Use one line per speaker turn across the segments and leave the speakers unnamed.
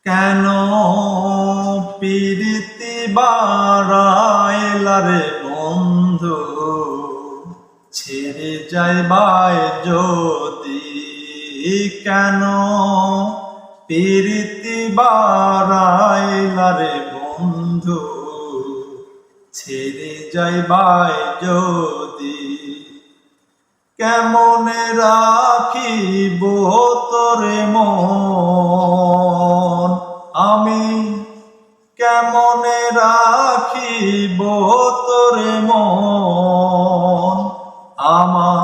কেন প্রীতি বাড়াইলা রে বন্ধু, ছেড়ে যাইবাই যদি। কেন প্রীতি বাড়াইলা রে বন্ধু, ছেড়ে যাইবাই যদি। কেমনে রাখিব তোরে মন আমি, কেমনে রাখিব তোরে মন আমার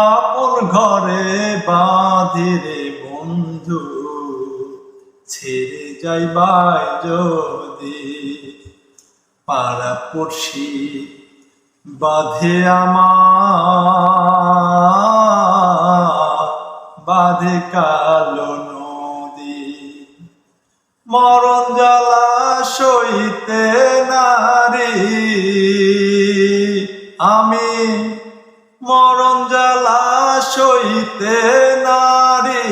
আপন ঘরে বাঁধিরে বন্ধু, ছেড়ে যাইবাই যদি। পাড়াপড়শি বাঁধে আমার, বাঁধে কালো নদী। মরণ জ্বালা সইতে নারী আমি, মরণ জ্বালা সইতে নারী।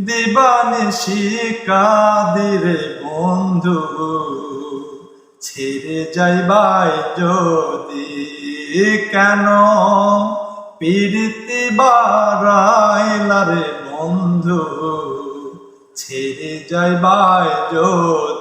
দিবানিশি কাঁদিরে বন্ধু, ছেড়ে যাইবাই যদি। কেন প্রীতি বাড়াইলা রে বন্ধু, ছেড়ে যাইবাই যদি।